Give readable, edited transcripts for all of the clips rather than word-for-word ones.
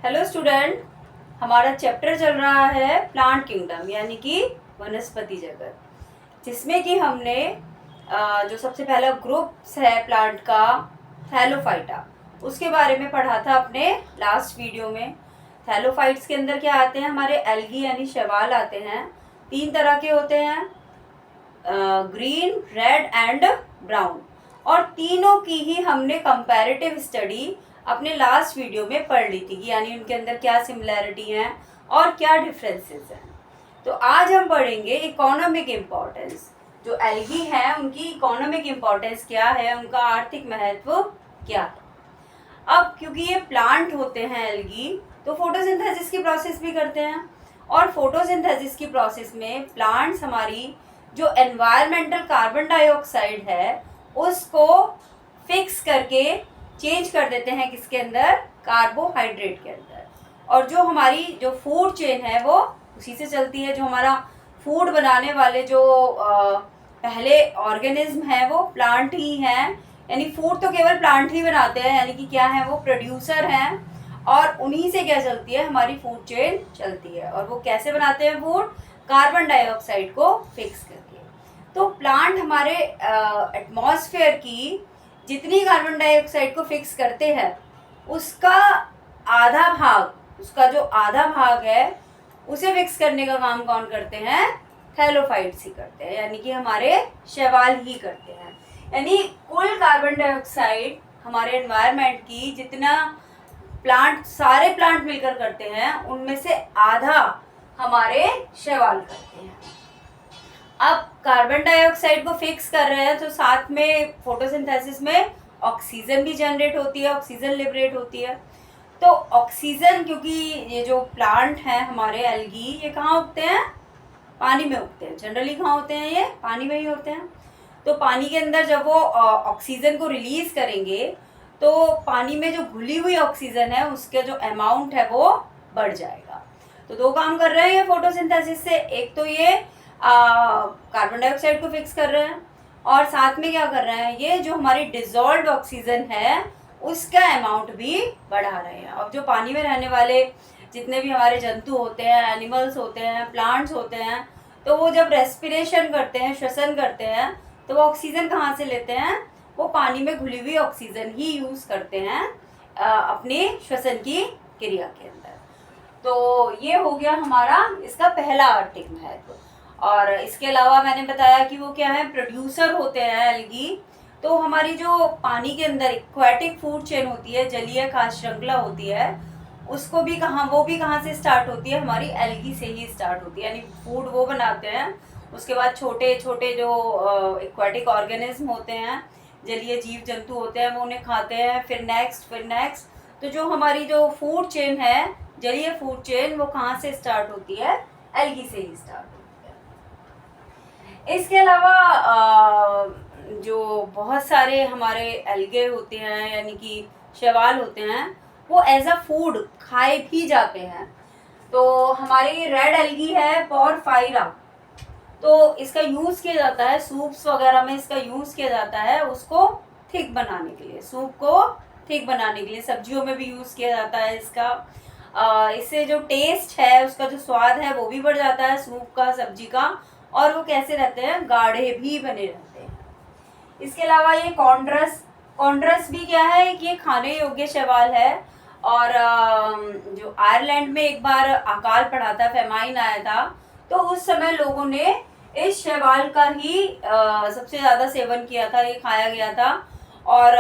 Hello student, हमारा chapter चल रहा है प्लांट किंगडम यानी कि वनस्पति जगत, जिसमें कि हमने जो सबसे पहला ग्रुप्स है प्लांट का थैलोफाइटा, उसके बारे में पढ़ा था अपने लास्ट वीडियो में। थैलोफाइट्स के अंदर क्या आते हैं, हमारे एल्गी यानी शैवाल आते हैं। 3 तरह के होते हैं, ग्रीन, रेड एंड ब्राउन, और तीनों की ही हमने कंपैरेटिव स्टडी अपने लास्ट वीडियो में पढ़ ली थी, यानी उनके अंदर क्या सिमिलैरिटी हैं और क्या डिफरेंसेस हैं। तो आज हम पढ़ेंगे इकोनॉमिक इम्पोर्टेंस। जो एल्गी हैं उनकी इकोनॉमिक इम्पोर्टेंस क्या है, उनका आर्थिक महत्व क्या है। अब क्योंकि ये प्लांट होते हैं एल्गी, तो फोटोसिंथेसिस की प्रोसेस भी करते हैं, और फोटोसिंथेसिस की प्रोसेस में प्लांट्स हमारी जो एनवायरमेंटल कार्बन डाइऑक्साइड है उसको फिक्स करके चेंज कर देते हैं किसके अंदर, कार्बोहाइड्रेट के अंदर। और जो हमारी जो फूड चेन है वो उसी से चलती है। जो हमारा फूड बनाने वाले जो पहले ऑर्गेनिज्म है वो प्लांट ही हैं, यानी फूड तो केवल प्लांट ही बनाते हैं, यानी कि क्या है, वो प्रोड्यूसर हैं, और उन्हीं से क्या चलती है, हमारी फूड चेन चलती है। और वो कैसे बनाते हैं फूड, कार्बन डाइऑक्साइड को फिक्स करके। तो प्लांट हमारे एटमॉस्फेयर की जितनी कार्बन डाइऑक्साइड को फिक्स करते हैं उसका आधा भाग, उसका जो आधा भाग है उसे फिक्स करने का काम कौन करते हैं, थैलोफाइट्स ही करते हैं, यानी कि हमारे शैवाल ही करते हैं। यानी कुल कार्बन डाइऑक्साइड हमारे एनवायरनमेंट की जितना प्लांट, सारे प्लांट मिलकर करते हैं, उनमें से आधा हमारे शैवाल करते हैं। अब कार्बन डाइऑक्साइड को फिक्स कर रहे हैं तो साथ में फोटोसिंथेसिस में ऑक्सीजन भी जनरेट होती है, ऑक्सीजन लिबरेट होती है। तो ऑक्सीजन, क्योंकि ये जो प्लांट हैं हमारे एल्गी, ये कहाँ उगते हैं, पानी में उगते हैं। जनरली कहाँ होते हैं, ये पानी में ही होते हैं। तो पानी के अंदर जब वो ऑक्सीजन को रिलीज करेंगे तो पानी में जो घुली हुई ऑक्सीजन है उसका जो अमाउंट है वो बढ़ जाएगा। तो 2 काम कर रहे हैं ये फोटोसिंथेसिस से, एक तो ये कार्बन डाइऑक्साइड को फिक्स कर रहे हैं, और साथ में क्या कर रहे हैं, ये जो हमारी डिजॉल्व्ड ऑक्सीजन है उसका अमाउंट भी बढ़ा रहे हैं। अब जो पानी में रहने वाले जितने भी हमारे जंतु होते हैं, एनिमल्स होते हैं, प्लांट्स होते हैं, तो वो जब रेस्पिरेशन करते हैं, श्वसन करते हैं, तो वो ऑक्सीजन कहाँ से लेते हैं, वो पानी में घुली हुई ऑक्सीजन ही यूज़ करते हैं अपने श्वसन की क्रिया के अंदर। तो ये हो गया हमारा इसका पहला आर्थिक महत्व। और इसके अलावा मैंने बताया कि वो क्या है, प्रोड्यूसर होते हैं एल्गी। तो हमारी जो पानी के अंदर एक्वाटिक फूड चेन होती है, जलीय खाद्य श्रृंखला होती है, उसको भी वो भी कहाँ से स्टार्ट होती है, हमारी एल्गी से ही स्टार्ट होती है। यानी फूड वो बनाते हैं, उसके बाद छोटे छोटे जो एक्वाटिक ऑर्गेनिज्म होते हैं, जलीय जीव जंतु होते हैं, वो उन्हें खाते हैं, फिर नेक्स्ट। तो जो हमारी जो फूड चेन है, जलीय फूड चेन, वो कहाँ से स्टार्ट होती है, एल्गी से ही स्टार्ट होती है। इसके अलावा जो बहुत सारे हमारे एल्गे होते हैं, यानी कि शैवाल होते हैं, वो एज अ फूड खाए भी जाते हैं। तो हमारी रेड एल्गी है पोरफाइरा, तो इसका यूज़ किया जाता है सूप्स वगैरह में, इसका यूज़ किया जाता है उसको थिक बनाने के लिए, सूप को थिक बनाने के लिए। सब्जियों में भी यूज़ किया जाता है इसका। इससे जो टेस्ट है, उसका जो स्वाद है वो भी बढ़ जाता है सूप का, सब्जी का, और वो कैसे रहते हैं, गाढ़े भी बने रहते हैं। इसके अलावा ये कॉन्ड्रस भी क्या है कि ये खाने योग्य शैवाल है। और जो आयरलैंड में एक बार अकाल पड़ा था, फेमाइन आया था, तो उस समय लोगों ने इस शैवाल का ही सबसे ज़्यादा सेवन किया था, ये खाया गया था। और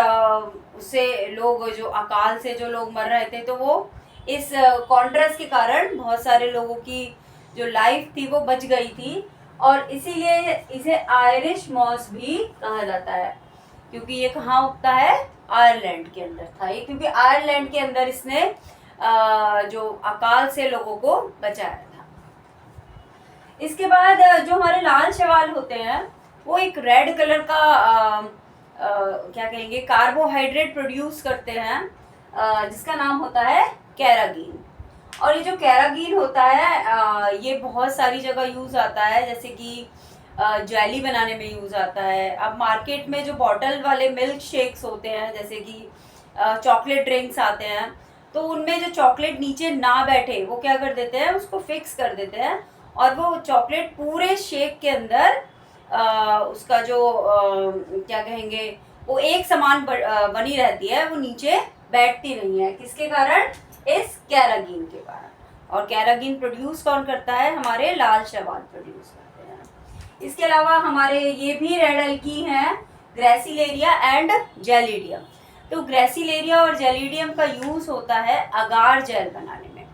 उससे लोग, जो अकाल से जो लोग मर रहे थे, तो वो इस कॉन्ड्रस के कारण बहुत सारे लोगों की जो लाइफ थी वो बच गई थी। और इसीलिए इसे आयरिश मॉस भी कहा जाता है, क्योंकि ये कहाँ उगता है, आयरलैंड के अंदर था ये, क्योंकि आयरलैंड के अंदर इसने जो अकाल से लोगों को बचाया था। इसके बाद जो हमारे लाल शैवाल होते हैं, वो एक रेड कलर का क्या कहेंगे, कार्बोहाइड्रेट प्रोड्यूस करते हैं, जिसका नाम होता है कैरागीन। और ये जो कैरागीन होता है ये बहुत सारी जगह यूज़ आता है, जैसे कि जेली बनाने में यूज़ आता है। अब मार्केट में जो बॉटल वाले मिल्क शेक्स होते हैं, जैसे कि चॉकलेट ड्रिंक्स आते हैं, तो उनमें जो चॉकलेट नीचे ना बैठे वो क्या कर देते हैं, उसको फिक्स कर देते हैं और वो चॉकलेट पूरे शेक के अंदर उसका जो क्या कहेंगे, वो एक समान बनी रहती है, वो नीचे बैठती नहीं है। किसके कारण? इस कैरागीन के कारण। और कैरागीन प्रोड्यूस कौन करता है? हमारे लाल शैवाल प्रोड्यूस करते हैं। इसके अलावा हमारे ये भी रेड एल्की हैं, ग्रेसिलेरिया एंड जेलिडियम। तो ग्रेसिलेरिया और जेलिडियम का यूज होता है अगार जेल बनाने में,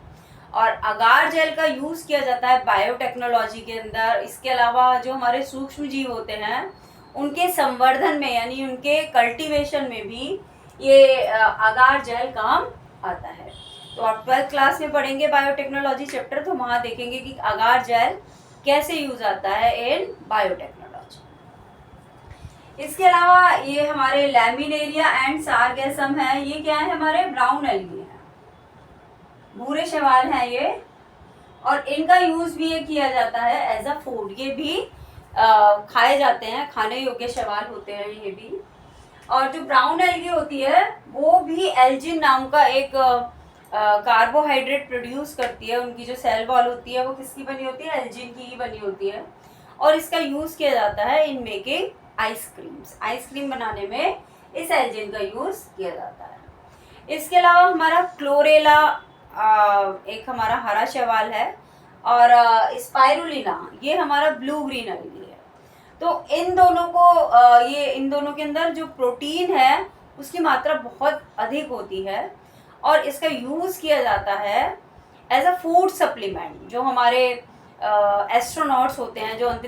और अगार जेल का यूज किया जाता है बायोटेक्नोलॉजी के अंदर। इसके अलावा जो हमारे सूक्ष्म जीव होते हैं उनके संवर्धन में, यानी उनके कल्टीवेशन में भी ये अगार जेल काम आता है। तो आप 12th क्लास में पढ़ेंगे बायोटेक्नोलॉजी चैप्टर, तो वहाँ देखेंगे कि अगार जेल कैसे यूज आता है इन बायोटेक्नोलॉजी। इसके अलावा ये हमारे लैमिनेरिया एंड सारगेसम है। ये क्या है? हमारे ब्राउन एल्गी हैं, भूरे शैवाल हैं ये, और इनका यूज भी ये किया जाता है एज अ फूड। ये भी खाए जाते हैं, खाने योग्य शैवाल होते हैं ये भी। और जो ब्राउन एल्गी होती है वो भी एल्जिन नाम का एक कार्बोहाइड्रेट प्रोड्यूस करती है। उनकी जो सेल वॉल होती है वो किसकी बनी होती है? एल्जिन की ही बनी होती है। और इसका यूज किया जाता है इन मेकिंग आइसक्रीम्स। आइसक्रीम बनाने में इस एल्जिन का यूज किया जाता है। इसके अलावा हमारा क्लोरेला एक हमारा हरा शैवाल है, और स्पाइरुलिना ये हमारा ब्लू ग्रीन एल्गी है। तो इन दोनों को इन दोनों के अंदर जो प्रोटीन है उसकी मात्रा बहुत अधिक होती है, और इसका यूज़ किया जाता है एज अ फूड सप्लीमेंट। जो हमारे एस्ट्रोनॉट्स होते हैं, जो अंतरिक्ष